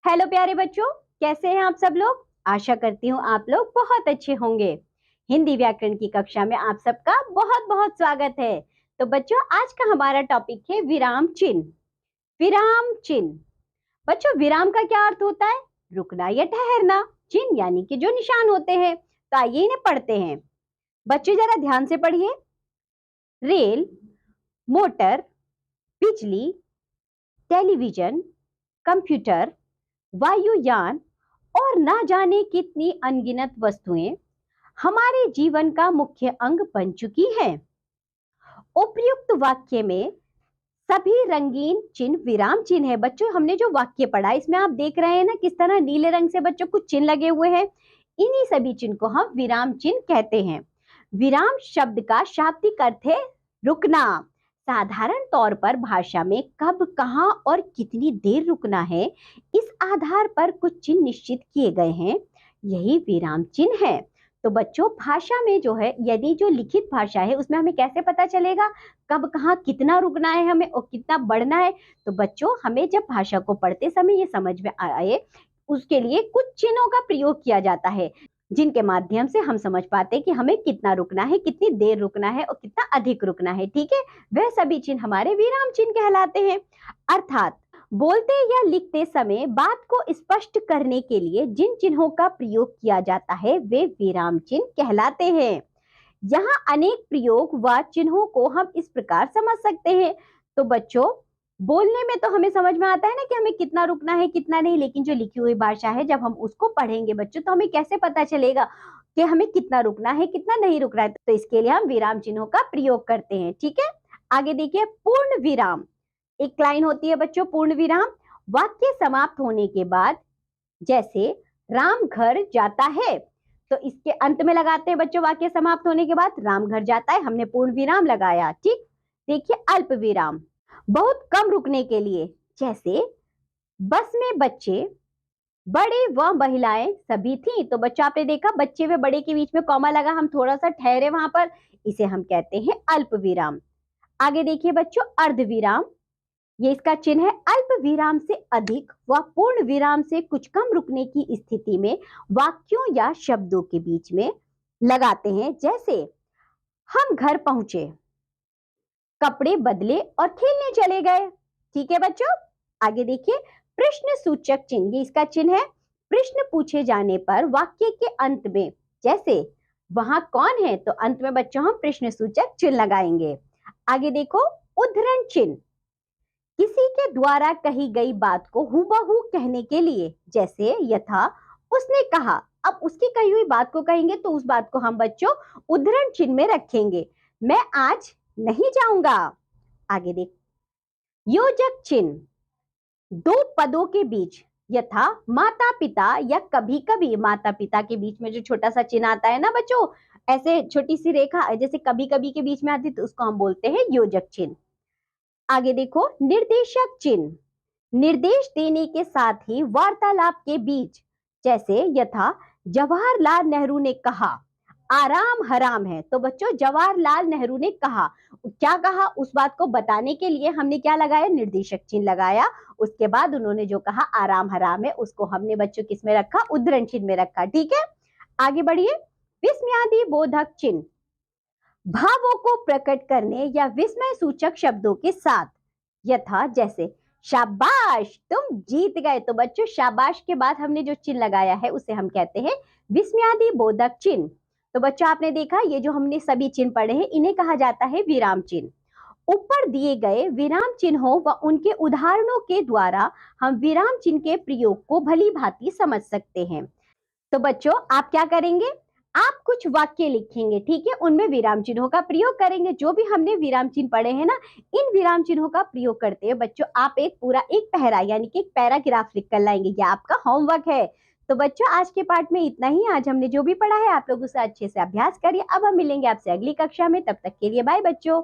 Hello प्यारे बच्चों, कैसे हैं आप सब लोग। आशा करती हूँ आप लोग बहुत अच्छे होंगे। हिंदी व्याकरण की कक्षा में आप सबका बहुत बहुत स्वागत है। तो बच्चों, आज का हमारा टॉपिक है विराम चिन्ह। विराम चिन्ह। बच्चों, विराम का क्या अर्थ होता है? रुकना या ठहरना। चिन्ह यानी कि जो निशान होते हैं। तो आइए इन्हें पढ़ते हैं। बच्चों जरा ध्यान से पढ़िए। रेल, मोटर, बिजली, टेलीविजन, कंप्यूटर, वायुयान और ना जाने कितनी अनगिनत वस्तुएं हमारे जीवन का मुख्य अंग बन चुकी हैं। उपयुक्त वाक्य में सभी रंगीन चिन्ह विराम चिन्ह है। बच्चों, हमने जो वाक्य पढ़ा इसमें आप देख रहे हैं ना किस तरह नीले रंग से बच्चों कुछ चिन्ह लगे हुए हैं। इन्हीं सभी चिन्ह को हम विराम चिन्ह कहते हैं। विराम शब्द का शाब्दिक अर्थ है रुकना। साधारण तौर पर भाषा में कब, कहां और कितनी देर रुकना है, इस आधार पर कुछ चिन्ह निश्चित किए गए हैं। यही विराम चिन्ह है। तो बच्चों, भाषा में जो है, यदि जो लिखित भाषा है उसमें हमें कैसे पता चलेगा कब, कहां, कितना रुकना है हमें और कितना बढ़ना है? तो बच्चों, हमें जब भाषा को पढ़ते समय ये समझ में आए, उसके लिए कुछ चिन्हों का प्रयोग किया जाता है, जिनके माध्यम से हम समझ पाते हैं कि हमें कितना रुकना है, कितनी देर रुकना है और कितना अधिक रुकना है। ठीक है, वह सभी चिन्ह हमारे विराम चिन्ह कहलाते हैं। अर्थात बोलते या लिखते समय बात को स्पष्ट करने के लिए जिन चिन्हों का प्रयोग किया जाता है वे विराम चिन्ह कहलाते हैं। यहाँ अनेक प्रयोग व चिन्हों को हम इस प्रकार समझ सकते हैं। तो बच्चों, बोलने में तो हमें समझ में आता है ना कि हमें कितना रुकना है कितना नहीं, लेकिन जो लिखी हुई भाषा है जब हम उसको पढ़ेंगे बच्चों, तो हमें कैसे पता चलेगा कि हमें कितना रुकना है कितना नहीं रुकना है? तो इसके लिए हम विराम चिन्हों का प्रयोग करते हैं। ठीक है, आगे देखिए, पूर्ण विराम। एक लाइन होती है बच्चों पूर्ण विराम। वाक्य समाप्त होने के बाद, जैसे राम घर जाता है, तो इसके अंत में लगाते हैं बच्चों। वाक्य समाप्त होने के बाद राम घर जाता है, हमने पूर्ण विराम लगाया। ठीक, देखिए अल्प विराम, बहुत कम रुकने के लिए, जैसे बस में बच्चे, बड़े व महिलाएं सभी थी। तो बच्चा आपने देखा बच्चे व बड़े के बीच में कॉमा लगा, हम थोड़ा सा ठहरे वहां पर, इसे हम कहते हैं अल्प विराम। आगे देखिए बच्चों, अर्ध विराम। ये इसका चिन्ह है। अल्प विराम से अधिक व पूर्ण विराम से कुछ कम रुकने की स्थिति में वाक्यों या शब्दों के बीच में लगाते हैं, जैसे हम घर पहुंचे, कपड़े बदले और खेलने चले गए। ठीक है बच्चों, आगे देखिए, प्रश्न सूचक चिन्ह। ये इसका चिन्ह है। प्रश्न पूछे जाने पर वाक्य के अंत में, जैसे वहां कौन है, तो अंत में बच्चों हम प्रश्न सूचक चिन्ह लगाएंगे। आगे देखो, उद्धरण चिन्ह। किसी के द्वारा कही गई बात को हूबहू कहने के लिए, जैसे यथा उसने कहा। अब उसकी कही हुई बात को कहेंगे तो उस बात को हम बच्चों उद्धरण चिन्ह में रखेंगे। मैं आज नहीं जाऊंगा। आगे देख, योजक चिन्ह। दो पदों के बीच, यथा माता पिता या कभी कभी माता पिता के बीच में जो छोटा सा चिन्ह आता है ना बच्चों, ऐसे छोटी सी रेखा जैसे कभी कभी के बीच में आती है, तो उसको हम बोलते हैं योजक चिन्ह। आगे देखो, निर्देशक चिन्ह। निर्देश देने के साथ ही वार्तालाप के बीच, जैसे यथा जवाहरलाल नेहरू ने कहा आराम हराम है। तो बच्चों, जवाहरलाल नेहरू ने कहा, क्या कहा उस बात को बताने के लिए हमने क्या लगाया? निर्देशक चिन्ह लगाया। उसके बाद उन्होंने जो कहा आराम हराम है, उसको हमने बच्चों किस में रखा? उद्धरण चिन्ह में रखा। ठीक है, आगे बढ़िए। विस्मयादि बोधक चिन्ह। भावों को प्रकट करने या विस्मय सूचक शब्दों के साथ, यथा जैसे शाबाश तुम जीत गए। तो बच्चों, शाबाश के बाद हमने जो चिन्ह लगाया है उसे हम कहते हैं विस्मयादि बोधक चिन्ह। तो बच्चों, आपने देखा ये जो हमने सभी चिन्ह पढ़े हैं इन्हें कहा जाता है विराम चिन्ह। ऊपर दिए गए विराम चिन्हों व उनके उदाहरणों के द्वारा हम विराम चिन्ह के प्रयोग को भली भांति समझ सकते हैं। तो बच्चों, आप क्या करेंगे? आप कुछ वाक्य लिखेंगे, ठीक है, उनमें विराम चिन्हों का प्रयोग करेंगे। जो भी हमने विराम चिन्ह पढ़े हैं ना, इन विराम चिन्हों का प्रयोग करते हैं बच्चों आप एक पूरा एक पैरा यानी कि एक पैराग्राफ लिख कर लाएंगे। यह आपका होमवर्क है। तो बच्चों, आज के पाठ में इतना ही। आज हमने जो भी पढ़ा है आप लोग उसे अच्छे से अभ्यास करिए। अब हम मिलेंगे आपसे अगली कक्षा में, तब तक के लिए बाय बच्चों।